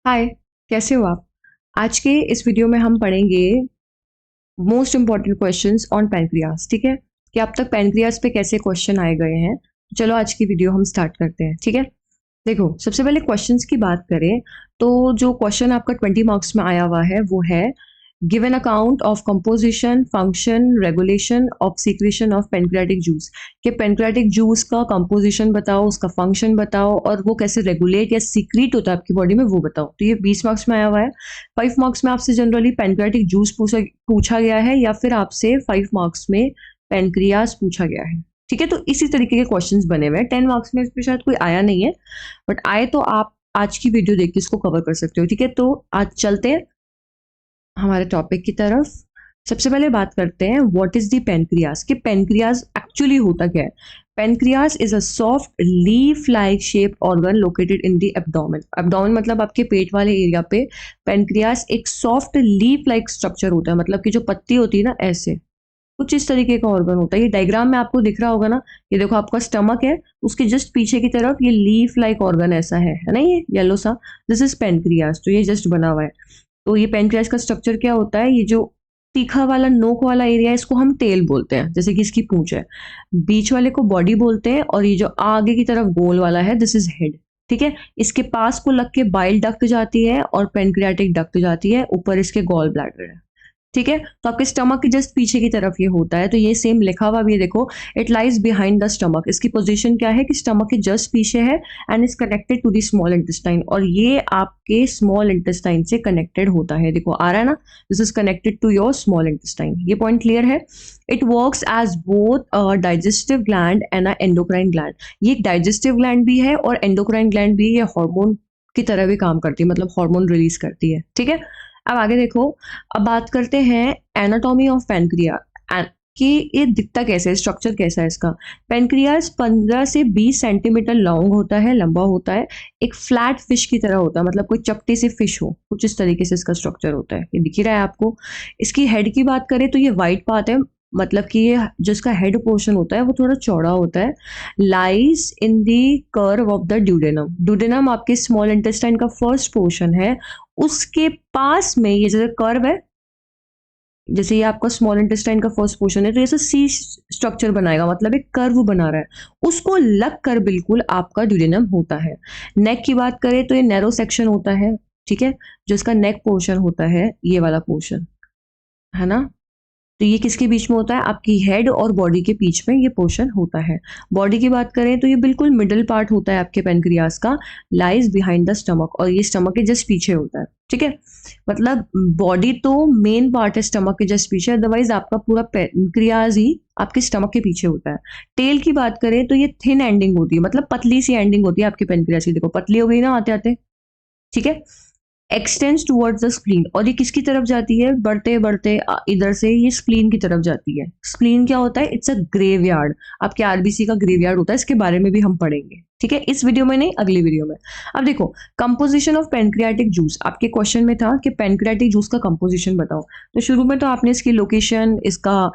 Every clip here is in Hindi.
हाय, कैसे हो आप? आज के इस वीडियो में हम पढ़ेंगे most important questions on pancreas, ठीक है? कि अब तक पैनक्रियास पे कैसे क्वेश्चन आए गए हैं। चलो आज की वीडियो हम स्टार्ट करते हैं, ठीक है? देखो, सबसे पहले क्वेश्चंस की बात करें तो जो क्वेश्चन आपका 20 मार्क्स में आया हुआ है वो है give an account of composition function regulation of secretion of pancreatic juice. कि पेनक्रियाटिक जूस का कंपोजिशन बताओ, उसका फंक्शन बताओ और वो कैसे रेगुलेट या सीक्रेट होता है आपकी बॉडी में वो बताओ। तो ये 20 मार्क्स में आया हुआ है। 5 मार्क्स में आपसे जनरली पेनक्रियाटिक जूस पूछा गया है या फिर आपसे 5 मार्क्स में पेनक्रियास पूछा गया है, ठीक है? तो इसी तरीके के क्वेश्चंस बने हुए हैं। 10 मार्क्स में इस पे शायद कोई आया नहीं है, बट आए तो आप आज की वीडियो देख के इसको कवर कर सकते हो, ठीक है? तो आज चलते हैं हमारे टॉपिक की तरफ। सबसे पहले बात करते हैं व्हाट इज द पेनक्रियास, कि पेनक्रियास एक्चुअली होता क्या है। Pancreas is a soft leaf like shape organ located in the abdomen. Abdomen मतलब आपके पेट वाले एरिया पे पेनक्रियास एक सॉफ्ट लीफ लाइक स्ट्रक्चर होता है, मतलब कि जो पत्ती होती है ना, ऐसे कुछ इस तरीके का ऑर्गन होता है। ये डायग्राम में आपको दिख रहा होगा ना, ये देखो आपका स्टमक है, उसके जस्ट पीछे की तरफ ये लीफ लाइक ऑर्गन ऐसा है ना, ये येलो सा, दिस इज पेनक्रियास। तो ये जस्ट बना हुआ है। तो ये पेनक्रियास का स्ट्रक्चर क्या होता है, ये जो तीखा वाला नोक वाला एरिया है इसको हम टेल बोलते हैं, जैसे कि इसकी पूंछ है। बीच वाले को बॉडी बोलते हैं और ये जो आगे की तरफ गोल वाला है दिस इज हेड, ठीक है? इसके पास को लग के बाइल डक्ट जाती है और पेनक्रियाटिक डक्ट जाती है, ऊपर इसके गॉल ब्लैडर है, ठीक है? तो आपके स्टमक के जस्ट पीछे की तरफ ये होता है। तो ये सेम लिखा हुआ भी है, देखो, it lies behind the stomach. इसकी पोजीशन क्या है कि स्टमक के जस्ट पीछे है and is connected to the small intestine, और ये आपके स्मॉल इंटेस्टाइन से कनेक्टेड होता है। देखो आ रहा है ना, this is connected to your small intestine. ये पॉइंट क्लियर है? It works as both digestive gland and a endocrine gland. ये एक डाइजेस्टिव ग्लैंड भी है और एंडोक्राइन ग्लैंड भी है। ये हार्मोन की तरह भी काम करती है, मतलब हार्मोन रिलीज करती है, ठीक है? अब आगे देखो, अब बात करते हैं एनाटॉमी ऑफ पेनक्रिया कि ये दिखता कैसे है, स्ट्रक्चर कैसा है इसका। पेनक्रियास 15 से 20 सेंटीमीटर लॉन्ग होता है, लंबा होता है, एक फ्लैट फिश की तरह होता है, मतलब कोई चपटी से फिश हो, कुछ इस तरीके से इसका स्ट्रक्चर होता है। ये दिख ही रहा है आपको। इसकी हेड की बात करें तो ये वाइट पार्ट है, मतलब कि ये जो इसका हेड पोर्शन होता है वो थोड़ा चौड़ा होता है। Lies in the curve of the duodenum. Duodenum आपके स्मॉल इंटेस्टाइन का फर्स्ट पोर्शन है, उसके पास में ये जैसे कर्व है, जैसे ये आपका स्मॉल इंटेस्टाइन का फर्स्ट पोर्शन है तो ये सी स्ट्रक्चर बनाएगा, मतलब एक कर्व बना रहा है, उसको लग कर बिल्कुल आपका ड्यूडेनम होता है। नेक की बात करें तो ये नैरो सेक्शन होता है, ठीक है? जो इसका नेक पोर्शन होता है, ये वाला पोर्शन है ना, तो ये किसके बीच में होता है, आपकी हेड और बॉडी के बीच में ये पोर्शन होता है। बॉडी की बात करें तो ये बिल्कुल मिडिल पार्ट होता है आपके पेनक्रियास का, लाइज बिहाइंड द स्टमक, और ये स्टमक के जस्ट पीछे होता है, ठीक है? मतलब बॉडी तो मेन पार्ट है स्टमक के जस्ट पीछे, अदरवाइज आपका पूरा पेनक्रियास ही आपके स्टमक के पीछे होता है। टेल की बात करें तो ये थिन एंडिंग होती है, मतलब पतली सी एंडिंग होती है आपके पेनक्रियास की। देखो पतली हो गई ना आते आते, ठीक है? एक्सटेंड्स टुवर्ड्स द स्प्लीन, और ये किसकी तरफ जाती है, बढ़ते बढ़ते इधर से ये स्प्लीन की तरफ जाती है। स्प्लीन क्या होता है, इट्स अ ग्रेवयार्ड, आपके आरबीसी का ग्रेवयार्ड होता है। इसके बारे में भी हम पढ़ेंगे, ठीक है? इस वीडियो में नहीं, अगली वीडियो में। अब देखो कंपोजिशन ऑफ पेनक्रियाटिक जूस, आपके क्वेश्चन में था कि पेनक्रियाटिक जूस का कंपोजिशन बताओ। तो शुरू में तो आपने इसकी लोकेशन, इसका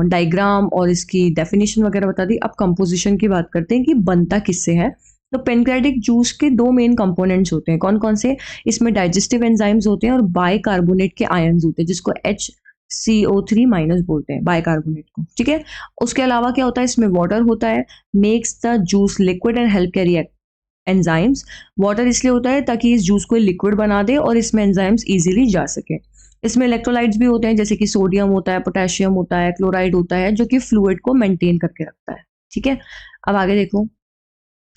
डायग्राम और इसकी डेफिनेशन वगैरह बता दी। अब कंपोजिशन की बात करते हैं कि बनता किससे है। तो पेनक्रियाटिक जूस के दो मेन कंपोनेंट्स होते हैं, कौन कौन से? इसमें डाइजेस्टिव एंजाइम्स होते हैं और बाइकार्बोनेट के आयंस होते हैं, जिसको HCO3- बोलते हैं, बाइकार्बोनेट को, ठीक है? उसके अलावा क्या होता है, इसमें वाटर होता है, makes the juice liquid and help carry enzymes. Water इसलिए होता है ताकि इस जूस को लिक्विड बना दे और इसमें एंजाइम्स इजीली जा सके। इसमें इलेक्ट्रोलाइट्स भी होते हैं, जैसे कि सोडियम होता है, पोटेशियम होता है, क्लोराइड होता है, जो कि फ्लूइड को मेंटेन करके रखता है, ठीक है? अब आगे देखो,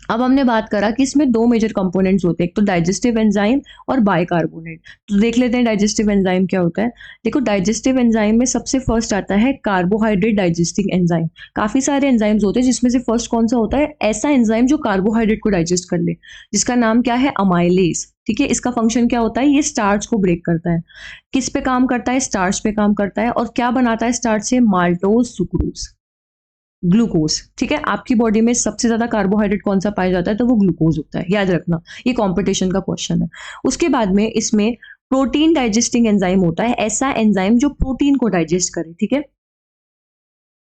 अब हमने बात करा कि इसमें दो मेजर कंपोनेंट्स होते हैं, एक तो डाइजेस्टिव एंजाइम और बाइकार्बोनेट। तो देख लेते हैं डाइजेस्टिव एंजाइम क्या होता है। देखो डाइजेस्टिव एंजाइम में सबसे फर्स्ट आता है कार्बोहाइड्रेट डाइजेस्टिंग एंजाइम। काफी सारे एंजाइम्स होते हैं, जिसमें से फर्स्ट कौन सा होता है, ऐसा एंजाइम जो कार्बोहाइड्रेट को डाइजेस्ट कर ले, जिसका नाम क्या है, अमाइलेज, ठीक है? इसका फंक्शन क्या होता है, ये स्टार्च को ब्रेक करता है। किस पे काम करता है, स्टार्च पे काम करता है। और क्या बनाता है स्टार्च से, माल्टोज, सुक्रोज, ग्लूकोज, ठीक है? आपकी बॉडी में सबसे ज्यादा कार्बोहाइड्रेट कौन सा पाया जाता है, तो वो ग्लूकोज होता है, याद रखना, ये कंपटीशन का क्वेश्चन है। उसके बाद में इसमें प्रोटीन डाइजेस्टिंग एंजाइम होता है, ऐसा एंजाइम जो प्रोटीन को डाइजेस्ट करे, ठीक है?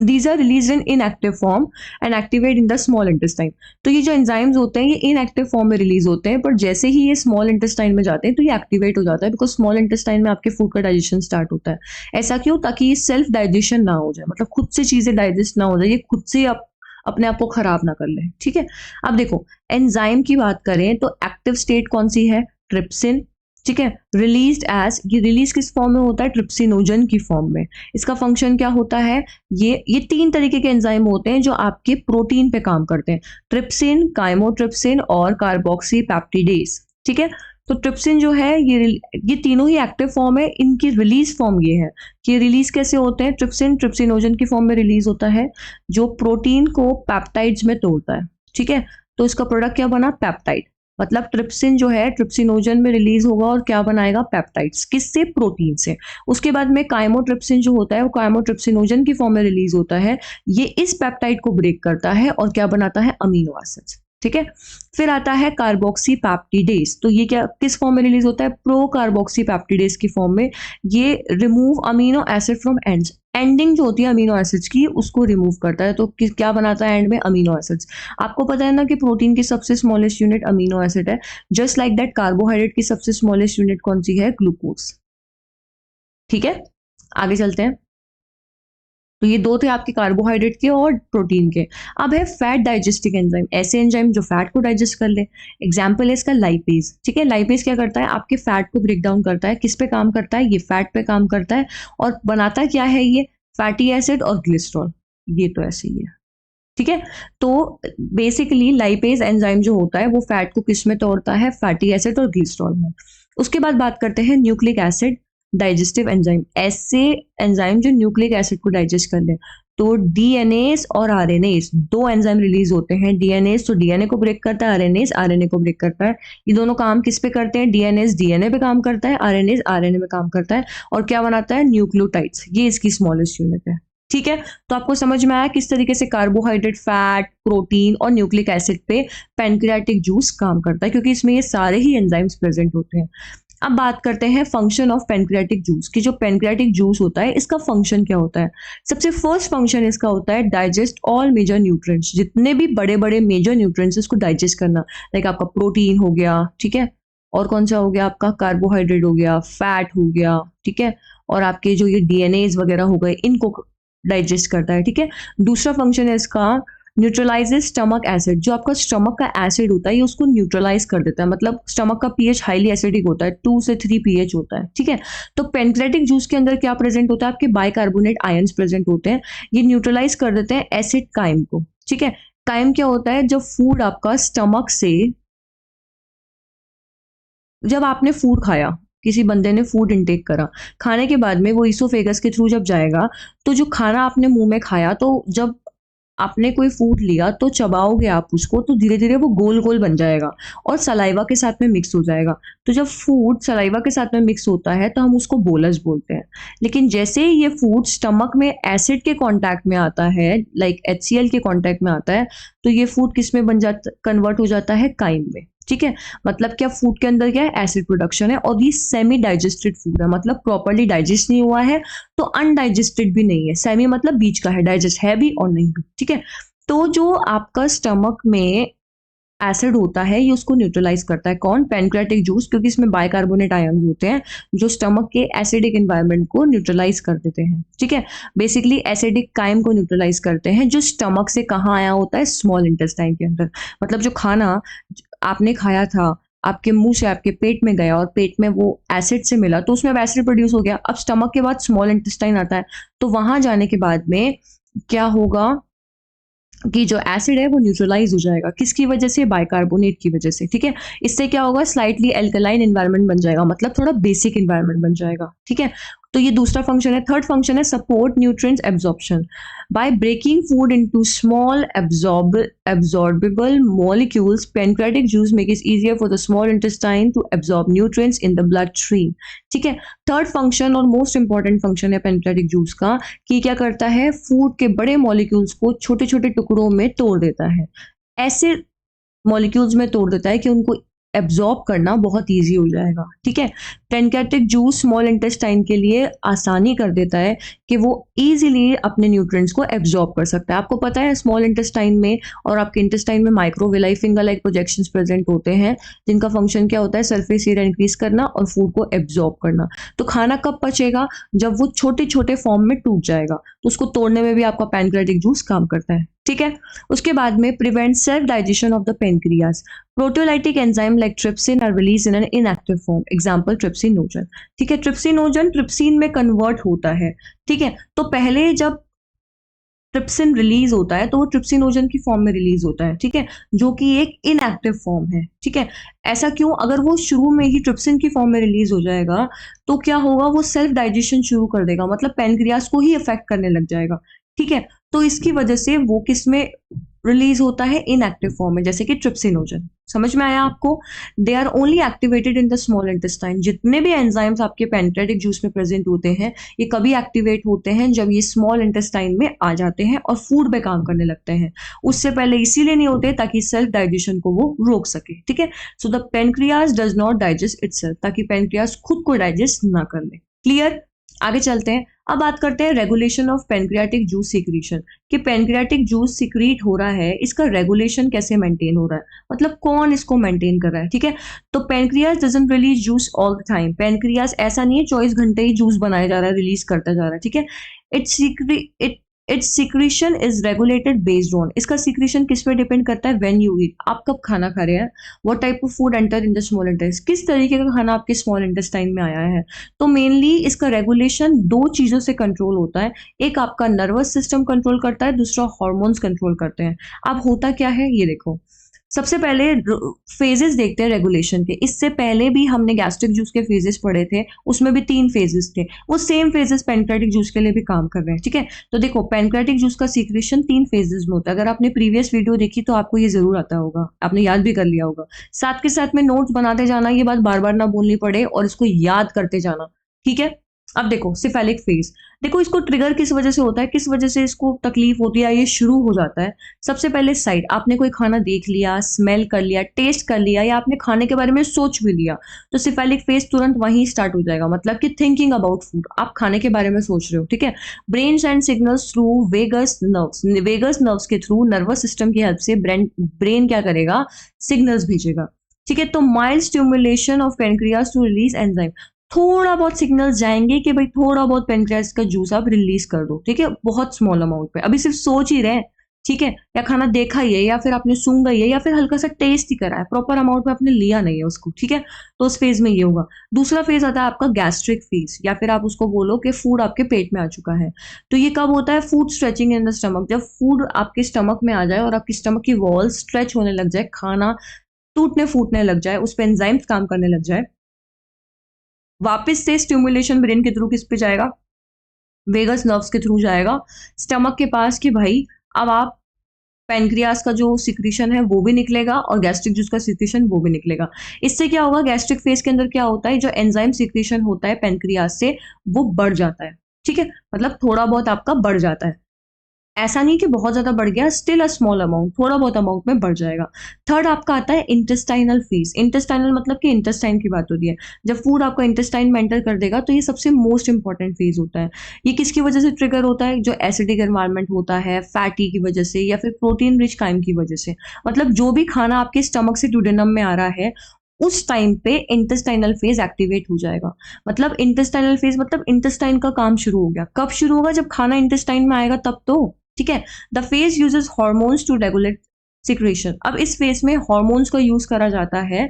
These are released in inactive form and activate in the small intestine. तो ये जो एंजाइम्स होते हैं ये इनएक्टिव फॉर्म में रिलीज होते हैं, पर जैसे ही ये स्मॉल इंटेस्टाइन में जाते हैं तो ये एक्टिवेट हो जाता है, बिकॉज स्मॉल इंटेस्टाइन में आपके फूड का डाइजेशन स्टार्ट होता है। ऐसा क्यों? ताकि ये सेल्फ डाइजेशन ना हो जाए, मतलब खुद से चीजें डाइजेस्ट ना हो जाए, ये खुद से अपने आप को खराब ना कर ले। ठीक है, अब देखो एंजाइम की बात करें तो एक्टिव स्टेट कौन सी है? ट्रिप्सिन। ठीक है, रिलीज्ड एज, ये रिलीज किस फॉर्म में होता है? ट्रिप्सिनोजन की फॉर्म में। इसका फंक्शन क्या होता है? ये 3 तरीके के एंजाइम होते हैं जो आपके प्रोटीन पे काम करते हैं, ट्रिप्सिन, काइमोट्रिप्सिन और कार्बोक्सी पेप्टिडेज। ठीक है, तो ट्रिप्सिन जो है ये तीनों ही एक्टिव फॉर्म है, इनकी रिलीज फॉर्म ये है कि रिलीज कैसे होते हैं? ट्रिप्सिन ट्रिप्सिनोजन की फॉर्म में रिलीज होता है जो प्रोटीन को पेप्टाइड्स में तोड़ता है। ठीक है, तो इसका प्रोडक्ट क्या बना? पेप्टाइड। मतलब ट्रिप्सिन जो है ट्रिप्सिनोजन में रिलीज होगा और क्या बनाएगा? पेप्टाइड्स। किससे? प्रोटीन से। उसके बाद में काइमोट्रिप्सिन जो होता है वो काइमोट्रिप्सिनोजन की फॉर्म में रिलीज होता है, ये इस पेप्टाइड को ब्रेक करता है और क्या बनाता है? Amino acids. ठीक है, फिर आता है कार्बोक्सी पेप्टिडेज, तो ये क्या किस फॉर्म में रिलीज होता है? प्रो कार्बोक्सी पेप्टिडेज की फॉर्म में। ये remove amino acid from ends, ending जो होती है अमीनो एसिड्स की उसको रिमूव करता है, तो क्या बनाता है एंड में? Amino acids. आपको पता है ना कि प्रोटीन की सबसे स्मॉलेस्ट यूनिट अमीनो एसिड है, जस्ट लाइक दैट कार्बोहाइड्रेट की सबसे स्मॉलेस्ट यूनिट कौन सी है? ग्लूकोज। ठीक है, आगे चलते हैं। तो ये 2 थे आपके कार्बोहाइड्रेट के और प्रोटीन के। अब है फैट डाइजेस्टिंग एंजाइम, ऐसे एंजाइम जो फैट को डाइजेस्ट कर ले। एग्जाम्पल है इसका लाइपेज। ठीक है, लाइपेज क्या करता है? आपके फैट को ब्रेक डाउन करता है। किस पे काम करता है? ये फैट पे काम करता है। और बनाता क्या है ये? फैटी एसिड और ग्लिसरॉल। ये तो ऐसे ही है। ठीक है, तो बेसिकली लाइपेज एंजाइम जो होता है वो फैट को किस में तोड़ता है? फैटी एसिड और ग्लिसरॉल में। उसके बाद बात करते हैं न्यूक्लिक एसिड डाइजेस्टिव एंजाइम, ऐसे एंजाइम जो न्यूक्लिक एसिड को डाइजेस्ट कर ले। तो डीएनएस और आरएनएस 2 एंजाइम रिलीज होते हैं। डीएनएस तो डीएनए को ब्रेक करता है, आरएनएस आरएनए को ब्रेक करता है। ये दोनों काम किस पे करते हैं? डीएनएस डीएनए पे काम करता है, आरएनएस आरएनए पे काम करता है। और क्या बनाता है? न्यूक्लियोटाइड्स। ये इसकी स्मॉलेस्ट यूनिट है। ठीक है, तो आपको समझ में आया किस तरीके से कार्बोहाइड्रेट, फैट, प्रोटीन और न्यूक्लिक एसिड पे पैनक्रियाटिक जूस काम करता है, क्योंकि इसमें ये सारे ही एंजाइम्स प्रेजेंट होते हैं। अब बात करते हैं फंक्शन ऑफ पैनक्रियाटिक जूस कि जो पैनक्रियाटिक जूस होता है इसका फंक्शन क्या होता है। सबसे फर्स्ट फंक्शन इसका होता है डाइजेस्ट ऑल मेजर न्यूट्रिएंट्स, जितने भी बड़े बड़े मेजर न्यूट्रिएंट्स उसको डाइजेस्ट करना। लाइक आपका प्रोटीन हो गया, ठीक है, और कौन सा हो गया? आपका कार्बोहाइड्रेट हो गया, फैट हो गया, ठीक है, और आपके जो ये डीएनएज वगैरह हो गए इनको डाइजेस्ट करता है। ठीक है, दूसरा फंक्शन है इसका न्यूट्रलाइजेस स्टमक एसिड, जो आपका स्टमक का एसिड होता है ये उसको न्यूट्रलाइज कर देता है। मतलब स्टमक का पीएच हाईली एसिडिक होता है, 2 से 3 पीएच होता है। ठीक है, तो पैनक्रियाटिक जूस के अंदर क्या प्रेजेंट होता है? आपके बाइकार्बोनेट आयंस प्रेजेंट होते हैं, ये न्यूट्रलाइज कर देते हैं एसिड काइम को। ठीक है, काइम क्या होता है? जब फूड आपका स्टमक से, जब आपने फूड खाया, किसी बंदे ने फूड इनटेक करा, खाने के बाद में वो ईसोफेगस के थ्रू जब जाएगा, तो जो खाना आपने मुंह में खाया, तो जब आपने कोई फूड लिया तो चबाओगे आप उसको, तो धीरे धीरे वो गोल गोल बन जाएगा और सलाइवा के साथ में मिक्स हो जाएगा। तो जब फूड सलाइवा के साथ में मिक्स होता है तो हम उसको बोलस बोलते हैं। लेकिन जैसे ही ये फूड स्टमक में एसिड के कांटेक्ट में आता है, लाइक HCl के कांटेक्ट में आता है, तो ये फूड किस में बन जाता, कन्वर्ट हो जाता है? काइम में। ठीक है, मतलब क्या फूड के अंदर क्या है? एसिड प्रोडक्शन है, और ये सेमी डाइजेस्टेड फूड है, मतलब प्रॉपर्ली डाइजेस्ट नहीं हुआ है तो अनडाइजेस्टेड भी नहीं है। सेमी मतलब बीच का है, डाइजेस्ट है भी और नहीं भी। ठीक है, तो जो आपका स्टमक में एसिड होता है ये उसको न्यूट्रलाइज करता है। कौन? पैनक्रियाटिक जूस, क्योंकि इसमें बाइकार्बोनेट आयंस होते हैं जो स्टमक के एसिडिक एनवायरनमेंट को न्यूट्रलाइज कर देते हैं। ठीक है, बेसिकली एसिडिक काइम को न्यूट्रलाइज करते हैं, जो स्टमक से कहाँ आया होता है? स्मॉल इंटेस्टाइन के अंदर। मतलब जो खाना आपने खाया था आपके मुंह से आपके पेट में गया और पेट में वो एसिड से मिला, तो उसमें अब एसिड प्रोड्यूस हो गया। अब स्टमक के बाद स्मॉल इंटेस्टाइन आता है, तो वहां जाने के बाद में क्या होगा कि जो एसिड है वो न्यूट्रलाइज हो जाएगा। किसकी वजह से? बाइकार्बोनेट की वजह से। ठीक है, इससे क्या होगा? स्लाइटली एल्कलाइन एनवायरनमेंट बन जाएगा, मतलब थोड़ा बेसिक एनवायरनमेंट बन जाएगा। ठीक है, तो ये दूसरा फंक्शन है। थर्ड फंक्शन है support nutrients absorption by breaking food into small absorbable molecules. Pancreatic juice makes it easier for the small intestine to absorb nutrients in the bloodstream. ठीक है, थर्ड फंक्शन और मोस्ट इंपॉर्टेंट फंक्शन है पैनक्रियाटिक जूस का कि क्या करता है? फूड के बड़े मॉलिक्यूल्स को छोटे छोटे टुकड़ों में तोड़ देता है, ऐसे मॉलिक्यूल्स में तोड़ देता है कि उनको एब्जॉर्ब करना बहुत ईजी हो जाएगा। ठीक है, पैनक्रियाटिक जूस स्मॉल इंटेस्टाइन के लिए आसानी कर देता है कि वो ईजिली अपने न्यूट्रिएंट्स को एब्जॉर्ब कर सकता है। आपको पता है स्मॉल इंटेस्टाइन में और आपके इंटेस्टाइन में microvilli finger like projections present होते हैं, जिनका फंक्शन क्या होता है, सरफेस एरिया इंक्रीज करना और फूड को एब्जॉर्ब करना। तो खाना कब पचेगा, जब वो छोटे छोटे फॉर्म में टूट जाएगा, तो उसको तोड़ने में भी आपका पैनक्रियाटिक जूस काम करता है। ठीक है, उसके बाद में prevent self digestion of the pancreas. Proteolytic enzyme like trypsin are release in an inactive form, example trypsinogen. ठीक है, ट्रिप्सिनोजन ट्रिप्सिन में कन्वर्ट होता है। ठीक है, तो पहले जब ट्रिप्सिन रिलीज होता है तो वो ट्रिप्सिनोजन की फॉर्म में रिलीज होता है। ठीक है, जो कि एक इनएक्टिव फॉर्म है। ठीक है, ऐसा क्यों? अगर वो शुरू में ही ट्रिप्सिन की फॉर्म में रिलीज हो जाएगा तो क्या होगा, वो सेल्फ डाइजेशन शुरू कर देगा, मतलब पैनक्रियाज को ही अफेक्ट करने लग जाएगा। ठीक है, तो इसकी वजह से वो किस में रिलीज होता है, इनएक्टिव फॉर्म में, जैसे कि ट्रिप्सिनोजन। समझ में आया आपको? They are only activated in the small intestine. जितने भी एंजाइम्स आपके पैनक्रियाटिक जूस में प्रेजेंट होते हैं, ये कभी एक्टिवेट होते हैं जब ये स्मॉल इंटेस्टाइन में आ जाते हैं और फूड पे काम करने लगते हैं। उससे पहले इसीलिए नहीं होते ताकि सेल्फ डाइजेशन को वो रोक सके। ठीक है, so the pancreas does not digest itself, ताकि पेनक्रियाज खुद को डाइजेस्ट ना कर ले। क्लियर? आगे चलते हैं। अब बात करते हैं regulation of pancreatic juice secretion, कि पेनक्रियाटिक जूस सिक्रीट हो रहा है, इसका रेगुलेशन कैसे मेंटेन हो रहा है, मतलब कौन इसको मेंटेन कर रहा है। ठीक है, तो pancreas doesn't release juice all the time. Pancreas ऐसा नहीं है 24 घंटे ही जूस बनाया जा रहा है, रिलीज करता जा रहा है। ठीक है, it's secretion is regulated based on, इसका सिक्रीशन किस पे डिपेंड करता है, व्हेन यू ईट, आप कब खाना खा रहे हैं, what type of food enter in the small intestine, किस तरीके का खाना आपके स्मॉल इंटेस्टाइन में आया है। तो मेनली इसका रेगुलेशन दो चीजों से कंट्रोल होता है, एक आपका नर्वस सिस्टम कंट्रोल करता है, दूसरा हार्मोन्स कंट्रोल करते हैं। अब होता क्या है ये देखो, सबसे पहले फेजेस देखते हैं रेगुलेशन के। इससे पहले भी हमने गैस्ट्रिक जूस के फेजेस पढ़े थे, उसमें भी 3 फेजेस थे, वो सेम फेजेस पैनक्रियाटिक जूस के लिए भी काम कर रहे हैं। ठीक है, तो देखो पैनक्रियाटिक जूस का सीक्रेशन 3 फेजेस में होता है। अगर आपने प्रीवियस वीडियो देखी तो आपको ये जरूर आता होगा, आपने याद भी कर लिया होगा। साथ के साथ में नोट्स बनाते जाना, ये बात बार बार ना बोलनी पड़े और इसको याद करते जाना। ठीक है, अब देखो सिफेलिक फेज, देखो इसको ट्रिगर किस वजह से होता है, किस वजह से इसको तकलीफ होती है, ये शुरू हो जाता है। सबसे पहले साइड, आपने कोई खाना देख लिया, स्मेल कर लिया, टेस्ट कर लिया, या आपने खाने के बारे में सोच भी लिया, तो सिफेलिक फेज तुरंत वहीं स्टार्ट हो जाएगा, मतलब कि थिंकिंग अबाउट फूड, आप खाने के बारे में सोच रहे हो। ठीक है, brain send signals through vagus nerves, vagus nerves के थ्रू नर्वस सिस्टम की हेल्प से ब्रेन क्या करेगा, सिग्नल्स भेजेगा। ठीक है, तो mild stimulation of pancreas to release enzyme, थोड़ा बहुत सिग्नल्स जाएंगे कि भाई थोड़ा बहुत पेनक्रियाज का जूस आप रिलीज कर दो। ठीक है, बहुत स्मॉल अमाउंट पे, अभी सिर्फ सोच ही रहे हैं। ठीक है, या खाना देखा ही है, या फिर आपने सूंघा ही है, या फिर हल्का सा टेस्ट ही करा है, प्रॉपर अमाउंट में आपने लिया नहीं है उसको। ठीक है, तो उस फेज में ये होगा। दूसरा फेज आता है आपका गैस्ट्रिक फेज, या फिर आप उसको बोलो कि फूड आपके पेट में आ चुका है। तो ये कब होता है, food stretching in the stomach, जब फूड आपके स्टमक में आ जाए और आपकी स्टमक की वॉल स्ट्रेच होने लग जाए, खाना टूटने फूटने लग जाए, उस पर एंजाइम्स काम करने लग जाए, वापस से स्टिमुलेशन ब्रेन के थ्रू किस पे जाएगा, वेगस नर्व्स के थ्रू जाएगा स्टमक के पास, कि भाई अब आप पैनक्रियाज का जो सिक्रीशन है वो भी निकलेगा और गैस्ट्रिक जूस का सिक्रीशन वो भी निकलेगा। इससे क्या होगा, गैस्ट्रिक फेज के अंदर क्या होता है, जो एंजाइम सिक्रीशन होता है पैनक्रियाज से वो बढ़ जाता है। ठीक है, मतलब थोड़ा बहुत आपका बढ़ जाता है, ऐसा नहीं कि बहुत ज्यादा बढ़ गया, स्टिल अ स्मॉल अमाउंट, थोड़ा बहुत अमाउंट में बढ़ जाएगा। थर्ड आपका आता है इंटेस्टाइनल फेज। इंटेस्टाइनल मतलब कि इंटेस्टाइन की बात हो रही है, जब फूड आपका इंटेस्टाइन में एंटर कर देगा, तो ये सबसे मोस्ट इंपॉर्टेंट फेज होता है। ये किसकी वजह से ट्रिगर होता है, जो एसिडिक एनवायरमेंट होता है, फैटी की वजह से, या फिर प्रोटीन रिच काइम की वजह से, मतलब जो भी खाना आपके स्टमक से ड्यूडेनम में आ रहा है, उस टाइम पे इंटेस्टाइनल फेज एक्टिवेट हो जाएगा। मतलब इंटेस्टाइनल फेज मतलब इंटेस्टाइन का काम शुरू हो गया। कब शुरू होगा, जब खाना इंटेस्टाइन में आएगा तब तो। ठीक है, the phase uses hormones to regulate secretion. अब इस फेज में हॉर्मोन्स का यूज करा जाता है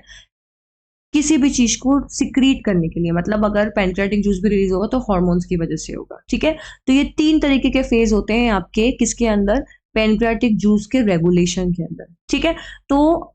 किसी भी चीज को सिक्रीट करने के लिए, मतलब अगर पैनक्रियाटिक जूस भी रिलीज होगा तो हॉर्मोन्स की वजह से होगा। ठीक है, तो ये 3 तरीके के फेज होते हैं आपके किसके अंदर, पैनक्रियाटिक जूस के रेगुलेशन के अंदर। ठीक है, तो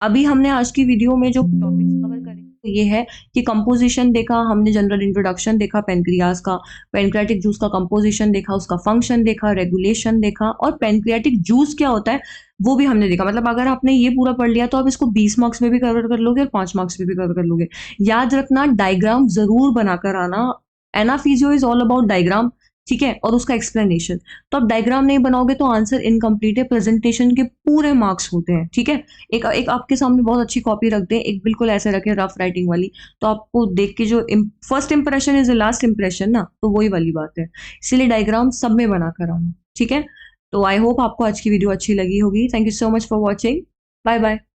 अभी हमने आज की वीडियो में जो टॉपिक्स कवर करेंगे तो ये है कि कंपोजिशन देखा हमने, जनरल इंट्रोडक्शन देखा पैनक्रियाज का, पैनक्रियाटिक जूस का कंपोजिशन देखा, उसका फंक्शन देखा, रेगुलेशन देखा, और पैनक्रियाटिक जूस क्या होता है वो भी हमने देखा। मतलब अगर आपने ये पूरा पढ़ लिया तो आप इसको 20 मार्क्स में भी कवर कर लोगे और 5 मार्क्स में भी कवर कर लोगे। याद रखना, डायग्राम जरूर बनाकर आना, एनाफीजियो इज ऑल अबाउट डायग्राम। ठीक है, और उसका एक्सप्लेनेशन। तो आप डायग्राम नहीं बनाओगे तो आंसर इनकम्प्लीट है, प्रेजेंटेशन के पूरे मार्क्स होते हैं, ठीक है। एक आपके सामने बहुत अच्छी कॉपी रख दें, एक बिल्कुल ऐसे रखें रफ राइटिंग वाली, तो आपको देख के जो first impression is the last impression ना, तो वही वाली बात है। इसीलिए डायग्राम सब में बना कर आना, ठीक है। तो आई होप आपको आज की वीडियो अच्छी लगी होगी। Thank you so much for watching. Bye bye.